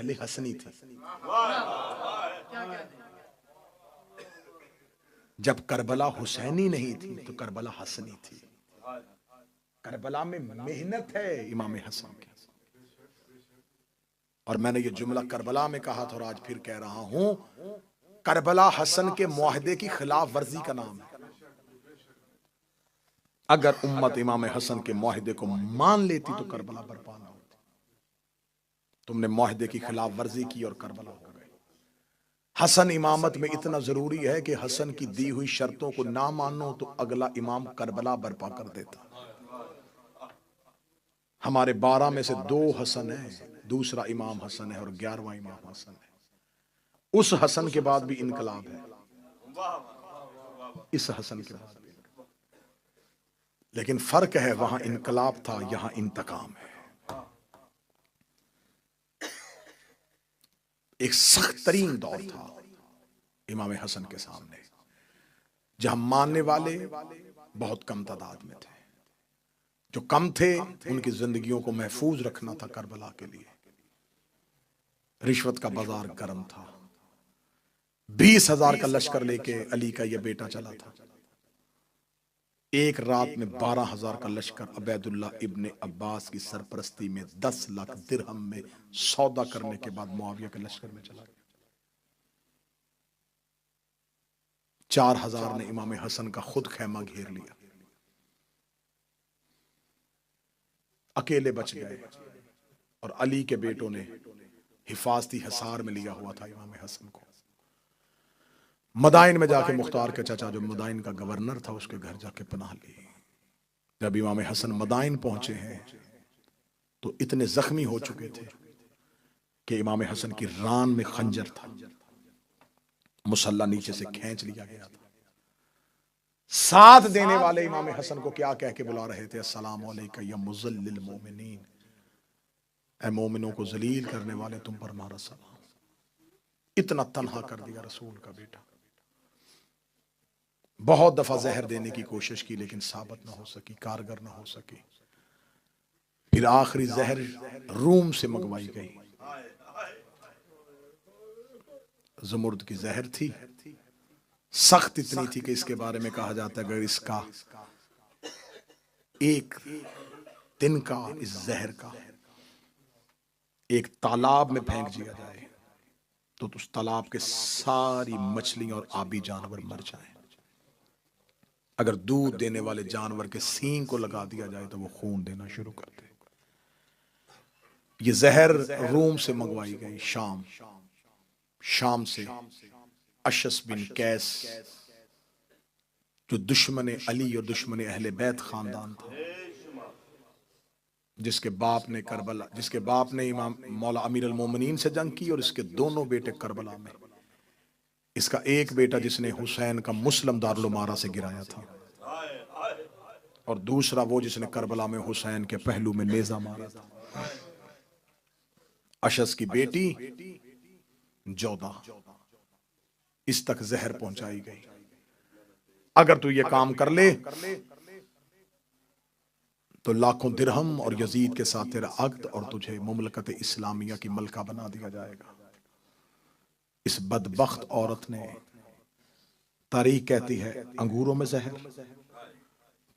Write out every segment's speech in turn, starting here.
पहले हसनी थी। जब करबला हुसैनी नहीं थी तो करबला हसनी थी। करबला में मेहनत है इमाम हसन की। और मैंने ये जुमला करबला में कहा था और आज फिर कह रहा हूं, करबला हसन के मुआहदे की खिलाफ वर्जी का नाम है। अगर उम्मत इमाम हसन के मुआहदे को मान लेती तो करबला बर्पा ना होती। तुमने मुआहदे की खिलाफ वर्जी की और करबला हो गए। हसन इमामत में इतना जरूरी है कि हसन की दी हुई शर्तों को ना मानो तो अगला इमाम करबला बर्पा कर देता। हमारे 12 में से 2 हसन है, दूसरा इमाम हसन है और 11वां इमाम हसन है। उस हसन के बाद भी इनकलाब है, इस हसन के बाद भी। लेकिन फर्क है, वहां इनकलाब था, यहां इंतकाम है। एक सख्त तरीन दौर था इमाम हसन के सामने, जहां मानने वाले बहुत कम तादाद में थे। जो कम थे उनकी जिंदगियों को महफूज रखना था करबला के लिए। रिश्वत का बाजार गर्म था। 20,000 का लश्कर लेके अली का यह बेटा चला था। एक रात में 12,000 का लश्कर अबैदुल्लाह इब्ने अब्बास की सरपरस्ती में 10 लाख दिरहम में सौदा करने के बाद मुआविया के लश्कर में चला गया। 4,000 ने इमाम हसन का खुद खैमा घेर लिया, अकेले बच गए। और अली के बेटों ने हिफाजती हिसार में लिया हुआ था इमाम हसन को। मदाइन में जाके मुख्तार के चाचा जो मदाइन का गवर्नर था उसके घर जाके पनाह ली। जब इमाम हसन मदाइन पहुंचे हैं तो इतने जख्मी हो चुके थे कि इमाम हसन की रान में खंजर था, मुसल्ला नीचे से खींच लिया गया था। साथ देने वाले इमाम हसन को क्या कह के बुला रहे थे? अस्सलाम अलैका या मुज़ल्लिल मोमिनीन, ऐ मोमिनों को जलील करने वाले तुम पर हमारा सलाम। इतना तन्हा कर दिया रसूल का बेटा। बहुत दफा जहर देने की कोशिश की लेकिन साबित ना हो सकी, कारगर ना हो सकी। फिर आखिरी जहर रूम से मंगवाई गई। ज़मुर्द की जहर थी, सख्त इतनी थी कि इसके बारे में कहा जाता है अगर इसका एक तिनका इस जहर का एक तालाब में फेंक दिया जाए तो उस तालाब के सारी मछलियां और आबी जानवर मर जाएं। अगर दूध देने वाले जानवर के सींग को लगा दिया जाए तो वो खून देना शुरू कर दे। ये जहर रूम से मंगवाई गई, शाम से। अशस बिन कैस जो दुश्मन अली और दुश्मन अहले बैत खानदान था, जिसके बाप ने इमाम मौला अमीर अल मोमिनीन से जंग की और इसके दोनों बेटे करबला में। इसका एक बेटा जिसने हुसैन का मुस्लिम दारुल उमारा से गिराया था और दूसरा वो जिसने करबला में हुसैन के पहलू में नेजा मारा था। अशस की बेटी जोधा, इस तक जहर पहुंचाई गई। अगर तू ये काम कर ले तो लाखों दिरहम और यजीद के साथ तेरा अक्द और तुझे मुमलकत इस्लामिया की मलका बना दिया जाएगा। इस बदबख्त औरत ने, तारीख कहती है, अंगूरों में जहर,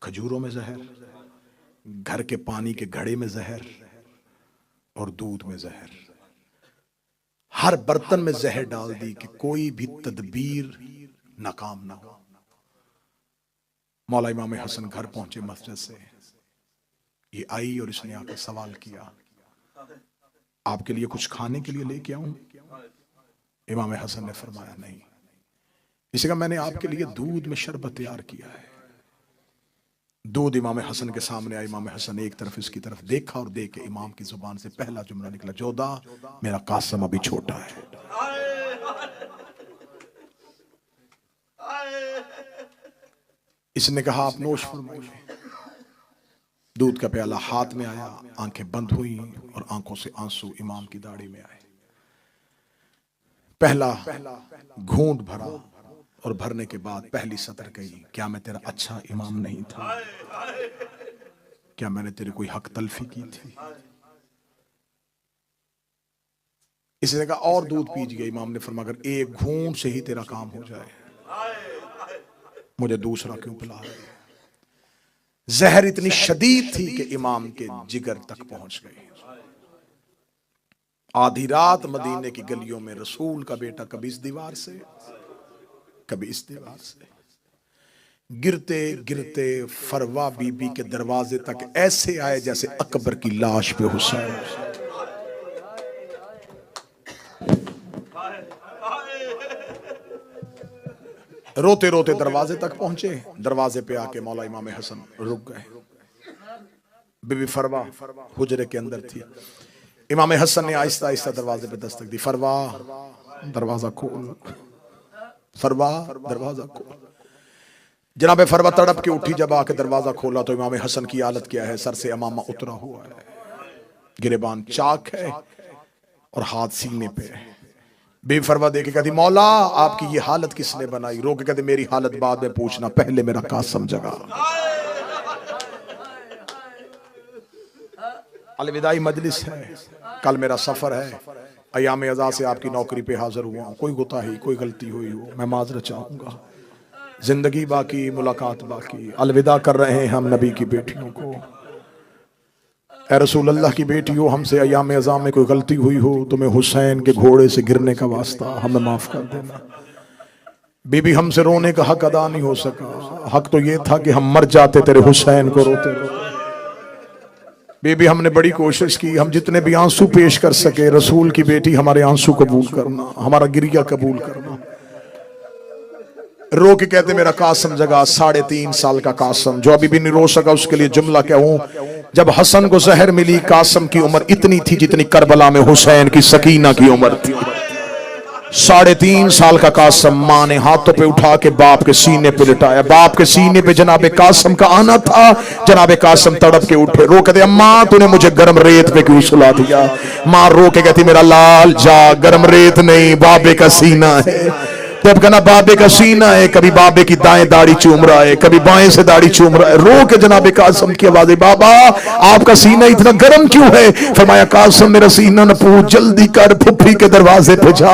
खजूरों में जहर, घर के पानी के घड़े में जहर और दूध में जहर, हर बर्तन में जहर डाल दी कि कोई भी तदबीर नाकाम ना हो। मौला इमाम हसन घर पहुंचे मस्जिद से, ये आई और इसने आकर सवाल किया, आपके लिए कुछ खाने के लिए लेके आऊं? इमाम हसन ने फरमाया नहीं। इसी का मैंने आपके लिए दूध में शरबत तैयार किया है। दूध इमाम हसन के सामने आया। इमाम हसन एक तरफ इसकी तरफ देखा और देख के इमाम की जुबान से पहला जुमला निकला, जोधा मेरा कासम अभी छोटा है। इसने कहा आप नोश फरमाइए। दूध का प्याला हाथ में आया, आंखें बंद हुई और आंखों से आंसू इमाम की दाढ़ी में आए। पहला घूंट भरा और भरने के बाद पहली सतर कही, क्या मैं तेरा अच्छा इमाम नहीं था? क्या मैंने तेरी कोई हक तलफी की थी? किसी ने कहा और दूध पीजिए, इमाम ने फरमाया अगर एक घूंट से ही तेरा काम हो जाए, मुझे दूसरा क्यों पिला रहे हैं। जहर इतनी शदीद थी कि इमाम के जिगर तक पहुंच गई। आधी रात मदीने की गलियों में रसूल का बेटा कभी इस दीवार से कभी इस दीवार से गिरते गिरते फरवा बीबी के दरवाजे तक ऐसे आए जैसे अकबर की लाश पे हुसैन। रोते रोते दरवाजे तक पहुंचे। दरवाजे पे आके मौला इमाम हसन रुक गए। बीबी फरवा हुजरे के अंदर थी। इमाम हसन ने आहिस्ता आहिस्ता दरवाजे पे दस्तक दी। फरवा दरवाजा खोल, फरवा दरवाजा खोल। जनाबे फरवा तड़प के उठी। जब आके दरवाजा खोला तो इमाम हसन की हालत क्या है, सर से अमामा उतरा हुआ है, गिरेबान चाक है और हाथ सीने पे है। बेबी फरवा देखे कहती मौला आपकी ये हालत किसने बनाई। रो के कहते मेरी हालत बाद में पूछना, पहले मेरा कासम जगा। अलविदाई मजलिस है, कल मेरा सफर है, अयाम अज़ा से आपकी नौकरी पे हाजिर हुआ हूं। कोई गुताही कोई गलती हुई हो मैं माजरत चाहूंगा। जिंदगी बाकी मुलाकात बाकी। अलविदा कर रहे हैं हम नबी की बेटियों को। ए रसूल अल्लाह की बेटियों, हमसे अयाम अज़ा में कोई गलती हुई हो, तुम्हें हुसैन के घोड़े से गिरने का वास्ता, हमें माफ कर देना। बीबी हमसे रोने का हक अदा नहीं हो सका। हक तो ये था कि हम मर जाते तेरे हुसैन को रोते रोते। बीबी हमने बड़ी कोशिश की, हम जितने भी आंसू पेश कर सके। रसूल की बेटी हमारे आंसू कबूल करना, हमारा गिरिया कबूल करना। रो के कहते मेरा कासम जगा। 3.5 साल का कासम जो अभी भी नहीं रो सका, उसके लिए जुमला क्या हूं। जब हसन को जहर मिली, कासम की उम्र इतनी थी जितनी करबला में हुसैन की सकीना की उम्र थी। 3.5 साल का कासम मां ने हाथों पे उठा के बाप के सीने पे लिटाया। बाप के सीने पे जनाबे कासम का आना था। जनाबे कासम तड़प के उठे। रो कहते अम्मा तूने मुझे गर्म रेत पे क्यों सुला दिया। मां रो के कहती मेरा लाल जा, गर्म रेत नहीं बाबे का सीना है। तब कहना बाबे का सीना है, कभी बाबे की दाएं दाढ़ी चूम रहा है, कभी बाएं से दाढ़ी चूम रहा है। रो के जनाबे कासम की आवाज, बाबा आपका सीना इतना गर्म क्यों है। फरमाया कासम मेरा सीना न पूछ, जल्दी कर फुफ्फी के दरवाजे पे जा,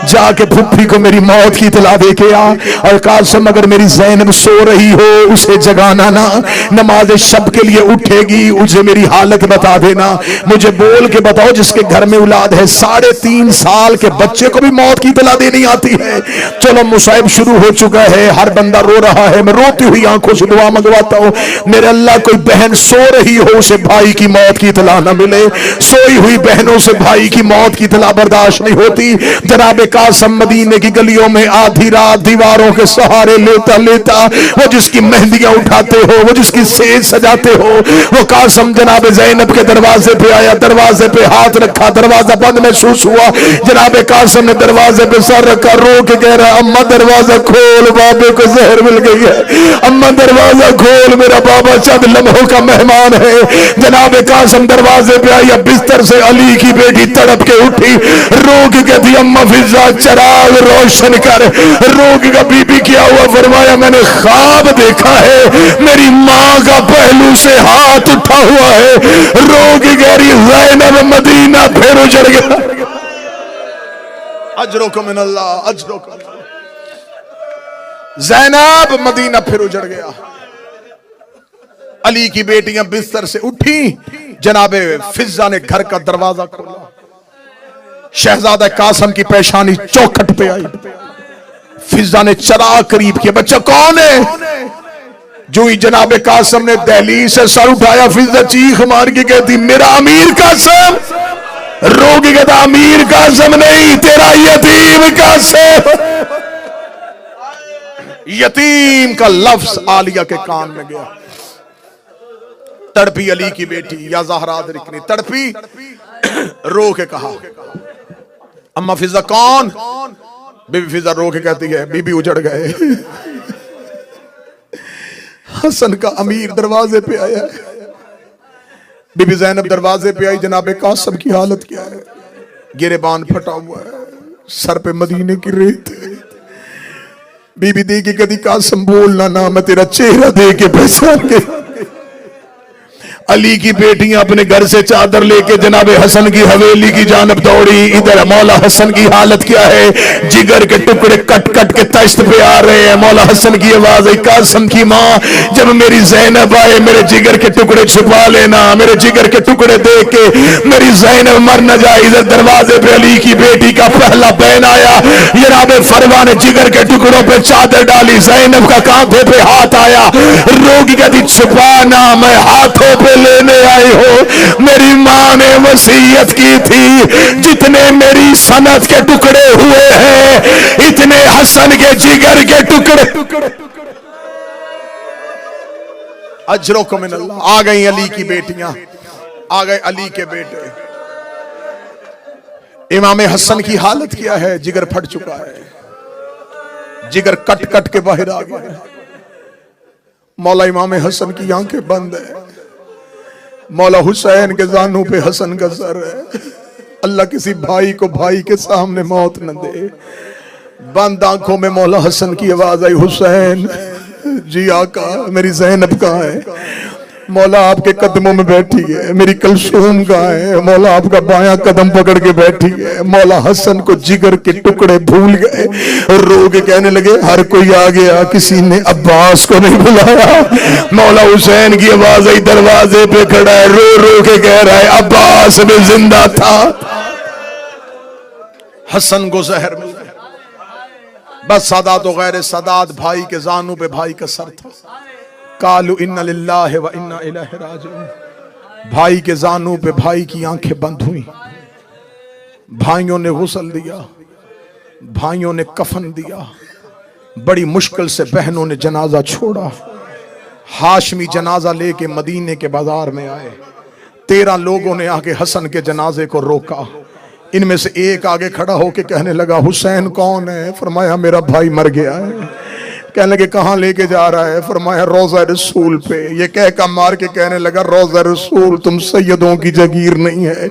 जाके फुफ्फी को मेरी मौत की इतला दे के आ। और कासम अगर मेरी ज़ैनब सो रही हो उसे जगाना ना, नमाज शब के लिए उठेगी उसे मेरी हालत बता देना। मुझे बोल के बताओ जिसके घर में औलाद है 3.5 साल के बच्चे को भी मौत की इतला देनी आती है। चलो मुसाइब शुरू हो चुका है, हर बंदा रो रहा है। मैं रोती हुई आंखों से दुआ मंगवाता हूं मेरे अल्लाह कोई बहन सो रही हो उसे भाई की मौत की इतला न मिले। सोई हुई बहनों से भाई की मौत की इतला बर्दाश्त नहीं होती। जनाबे कासम मदीने की गलियों में आधी रात दीवारों के सहारे लेता लेता, वो जिसकी मेहंदियां उठाते हो, वो जिसकी सेज सजाते हो, वो कासम जनाबे ज़ैनब के दरवाजे पे आया। दरवाजे पे हाथ रखा, दरवाजा बंद महसूस हुआ। जनाबे कासम ने दरवाजे पे सर रखा, रो के कह रहा अम्मा दरवाजा खोल, बाबे को जहर मिल गई है। अम्मा दरवाजा खोल, मेरा बाबा चंद लम्हों का मेहमान है। जनाबे कासम दरवाजे पे आई। बिस्तर से अली की बेटी तड़प के उठी, रो के कहती अम्मा फिजा चराग रोशन कर। रोगी का बीबी क्या हुआ। फरमाया मैंने ख्वाब देखा है मेरी माँ का पहलू से हाथ उठा हुआ है। रोगी कह रही ज़ैनब मदीना फिर उजड़ गया। अजरों मिनल्लाह, अजरों ज़ैनब मदीना फिर उजड़ गया। अली की बेटियां बिस्तर से उठी। जनाबे फिजा ने घर का दरवाजा खोला। शहजादा कासम की पेशानी चौखट पे आई। फिजा ने चराग करीब किया, बच्चा कौन है। जो ही जनाबे कासम ने दहलीज से सर उठाया, फिजा चीख मार के कहती मेरा अमीर कासम। रोगी कहता अमीर कासम नहीं तेरा यतीम कासम। यतीम का लफ्ज आलिया के कान में गया। तड़पी अली की बेटी या ज़हरा दिखनी तड़पी, रो के कहा अम्मा फिजा कौन। बीबी फिजा रो के कहती है बीबी उजड़ गए। हसन का अमीर दरवाजे पे आया। बीबी ज़ैनब दरवाजे पे आई। जनाबे कासम की हालत क्या है, गिरेबान फटा हुआ है, सर पे मदीने की रेत है। बीबी दे के कदी कासम बोलना ना, मैं तेरा चेहरा दे के पहचान के। अली की बेटियां अपने घर से चादर लेके जनाब हसन की हवेली की जानब दौड़ी। इधर मौला हसन की हालत क्या है, जिगर के टुकड़े कट कट के तश्त पे आ रहे हैं। मौला हसन की आवाज आई, कासिम की माँ जब मेरी ज़ैनब आए मेरे जिगर के टुकड़े छुपा लेना, मेरे जिगर के टुकड़े देख के मेरी ज़ैनब मर न जाए। इधर दरवाजे पे अली की बेटी का पहला बहन आया। जनाब फरवा ने जिगर के टुकड़ों पे चादर डाली, ज़ैनब का कांधे पे हाथ आया। रोगी कहती छुपाना, मैं हाथों पे लेने आई हो। मेरी माँ ने वसीयत की थी जितने मेरी सनत के टुकड़े हुए हैं इतने हसन के जिगर के टुकड़े। अजरों को मिनल्लाह। आ गई अली की बेटियां, आ गए अली के बेटे। इमाम हसन की हालत क्या है, जिगर फट चुका है, जिगर कट कट के बाहर आ गया। मौला इमाम हसन की आंखें बंद है। मौला हुसैन के जानू पे हसन का सर है। अल्लाह किसी भाई को भाई के सामने मौत न दे। बंद आंखों में मौला हसन की आवाज आई, हुसैन जी आका मेरी ज़ैनब कहाँ है? मौला आपके कदमों में बैठी है। मेरी कलसूम कहाँ है? मौला आपका बायां कदम पकड़ के बैठी है। मौला हसन को जिगर के टुकड़े भूल गए, रो के कहने लगे हर कोई आ गया, किसी ने अब्बास को नहीं बुलाया। मौला हुसैन की आवाज आई, दरवाजे पे खड़ा है, रो रो के कह रहा है अब्बास भी जिंदा था, हसन को जहर मिल गया। बस सादात व गैर सादात भाई के जानू पे भाई का सर था। कालू इन्ना लिल्लाहि व इन्ना इलैहि राजिऊन। भाई के जानू पे भाई की आंखें बंद हुई। भाइयों ने गुस्ल दिया, भाइयों ने कफन दिया। बड़ी मुश्किल से बहनों ने जनाजा छोड़ा। हाशमी जनाजा लेके मदीने के बाजार में आए। 13 लोगों ने आके हसन के जनाजे को रोका। इनमें से एक आगे खड़ा होके कहने लगा हुसैन कौन है? फरमाया मेरा भाई मर गया है। कहने लगे कहाँ लेके जा रहा है? फरमाया रोज़ा रसूल पे। ये कह का मार के कहने लगा रोज़ा रसूल तुम सैयदों की जगीर नहीं है,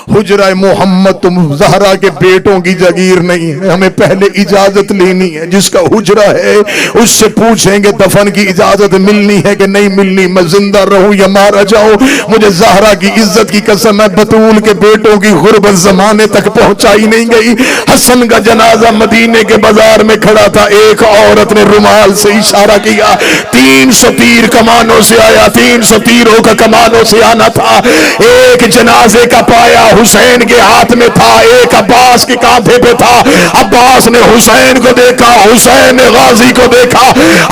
हुजरा मोहम्मद तुम ज़हरा के बेटों की जगीर नहीं है। हमें पहले इजाजत लेनी है, जिसका हुजरा है उससे पूछेंगे दफन की इजाजत मिलनी है कि नहीं मिलनी। मैं जिंदा रहूं या मारा जाऊं, मुझे ज़हरा की इज्जत की कसम है बतूल के बेटों की गुर्बत जमाने तक पहुंचाई नहीं गई। हसन का जनाजा मदीने के बाजार में खड़ा था। एक औरत ने रुमाल से इशारा किया। 300 तीर कमानों से आया, 300 तीरों का कमानों से आना था। एक जनाजे का पाया हुसैन के हाथ में था, एक अब्बास के कांधे पे था। अब्बास ने हुसैन को देखा, हुसैन ने गाजी को देखा।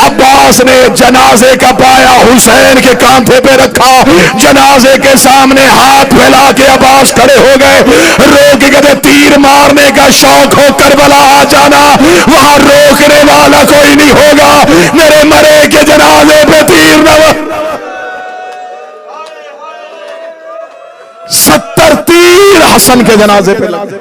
अब्बास ने जनाजे का पाया हुसैन के कांधे पे रखा। जनाजे के सामने हाथ फैला के अब्बास खड़े हो गए। रो के कहते तीर मारने का शौक हो करबला आ जाना, वहां रोकने वाला कोई नहीं होगा। मेरे मरे के जनाजे पे तीर न 70 तीर हसन के जनाजे पे लगे।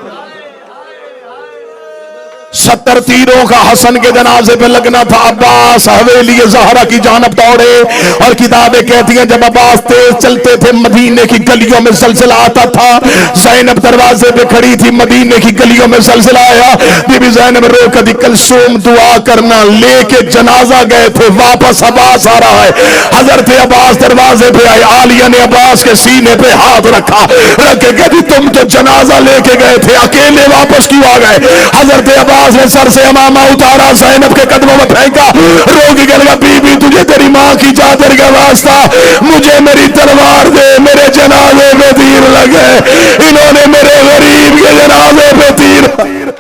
70 तीरों का हसन के जनाजे पे लगना था। अब्बास हवेली ज़हरा की जानब दौड़े और किताबें कहती हैं जब अब्बास तेज चलते थे मदीने की गलियों में ज़लज़ला आता था। ज़ैनब दरवाजे पे खड़ी थी, मदीने की गलियों में ज़लज़ला आया। बीबी ज़ैनब रो कर दी कलसूम दुआ करना, लेके जनाजा गए थे, वापस अब्बास आ रहा है। हजरत अब्बास दरवाजे पे आए। आलिया ने अब्बास के सीने पे हाथ रखा, रख के कहती तुम तो जनाजा लेके गए थे, अकेले वापस क्यों आ गए? हजरत अब्बास ने सर से अमामा उतारा, ज़ैनब के कदमों में फेंका। रोगी कह लगा बीबी तुझे तेरी माँ की चादर का वास्ता, मुझे मेरी तलवार दे, मेरे जनाजे पे तीर लगे। इन्होंने मेरे गरीब के जनाजे पे तीर।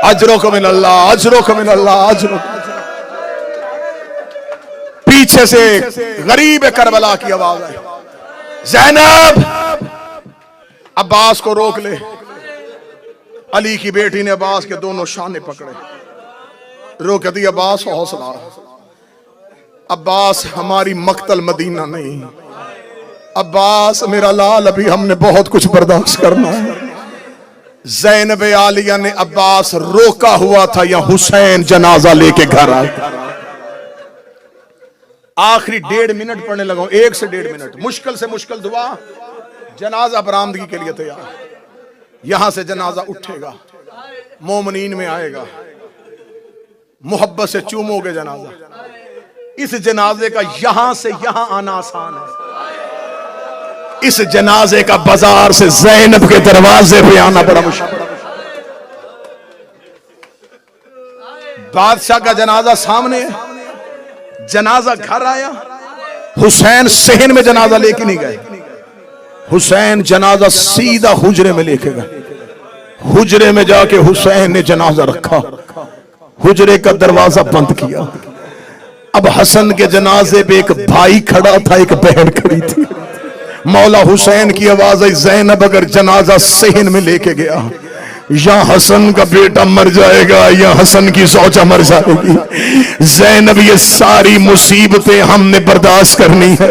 अजरों को मिन अल्लाह, अजरों को मिन अल्लाह, अजरों। पीछे से गरीब करबला की आवाज आई, ज़ैनब अब्बास को रोक ले। अली की बेटी ने अब्बास के दोनों शाने पकड़े, रोक दी। अब्बास हौसला, अब्बास हमारी मक्तल मदीना नहीं, अब्बास मेरा लाल अभी हमने बहुत कुछ बर्दाश्त करना है। ज़ैनब आलिया ने अब्बास रोका हुआ था या हुसैन जनाजा लेके घर आया। आखिरी 1.5 मिनट पढ़ने लगा, 1 से 1.5 मिनट, मुश्किल से मुश्किल दुआ। जनाजा बरामदगी के लिए तैयार। यहां से जनाजा उठेगा, मोमनीन में आएगा, मोहब्बत से चूमोगे जनाजा। इस जनाजे का यहां से यहां आना आसान है, इस जनाजे का बाजार से ज़ैनब के दरवाजे पे आना बड़ा मुश्किल। बादशाह का जनाजा सामने है, जनाजा घर आया, हुसैन सहन में जनाजा लेके नहीं गए, हुसैन जनाजा सीधा हुजरे में लेके गए। हुजरे में जाके हुसैन ने जनाजा रखा, हुजरे का दरवाजा बंद किया। अब हसन के जनाजे पे एक भाई खड़ा था, एक बहन खड़ी थी। मौला हुसैन की आवाज आई, ज़ैनब अगर जनाजा सहन में लेके गया, या हसन का बेटा मर जाएगा या हसन की सौचा मर जाएगी। ज़ैनब ये सारी मुसीबतें हमने बर्दाश्त करनी है।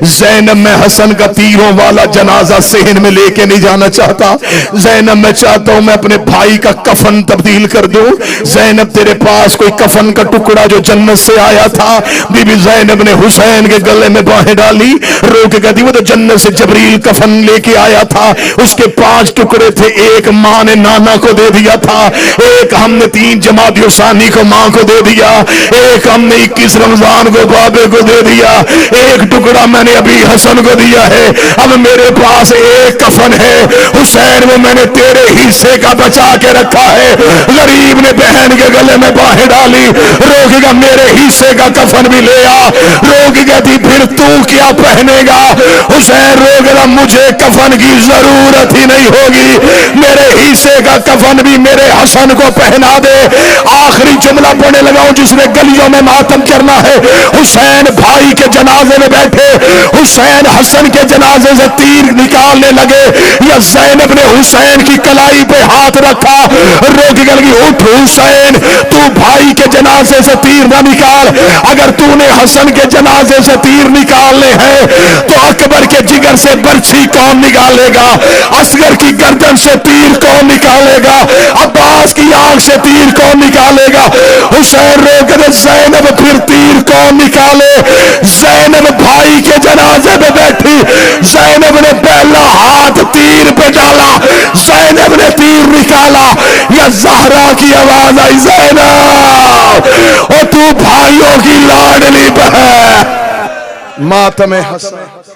ज़ैनब मैं हसन का तीरों वाला जनाजा सहन में लेके नहीं जाना चाहता। ज़ैनब मैं चाहता हूं मैं अपने भाई का कफन तब्दील कर दूं। ज़ैनब तेरे पास कोई कफन का टुकड़ा जो जन्नत से आया था? बीबी ज़ैनब ने हुसैन के गले में बाहें डाली, रोक कर दी। वो तो जन्नत से जबरील कफन लेके आया था, उसके 5 टुकड़े थे। एक माँ ने नाना को दे दिया था, एक हमने 3 जमाती सानी को मां को दे दिया, एक हमने 21 रमजान को बाबे को दे दिया, एक टुकड़ा मैंने अभी हसन को दिया है। अब मेरे पास एक कफन है हुसैन, वो मैंने तेरे हिस्से का बचा के रखा है। गरीब ने बहन के गले में बाहें डाली, रोकेगा मेरे हिस्से का कफन भी ले आ। रोकेगा थी फिर तू क्या पहनेगा? हुसैन रोकेगा मुझे कफन की जरूरत ही नहीं होगी, मेरे हिस्से का कफन भी मेरे हसन को पहना दे। आखिरी जुमला पढ़ने लगा हूं जिसने गलियों में मातम करना है। हुसैन भाई के जनाजे में बैठे, हुसैन हसन के जनाजे से तीर निकालने लगे, या ज़ैनब ने हुसैन की कलाई पे हाथ रखा, रोक कर लगी, उठ हुसैन, तू भाई के जनाजे से तीर ना निकाल। अगर तूने हसन के जनाजे से तीर निकालने हैं तो अकबर के जिगर से बर्छी कौन निकालेगा? असगर की गर्दन से तीर कौन निकालेगा? अब्बास की आंख से तीर कौन निकालेगा? हुसैन रोक दे, ज़ैनब फिर तीर कौन निकाले? ज़ैनब भाई के जनाजे में बैठी, ज़ैनब ने पहला हाथ तीर पे डाला, ज़ैनब ने तीर निकाला, या ज़हरा की आवाज आई, ज़ैनब और तू भाइयों की लाडली बहन। मातम हसन।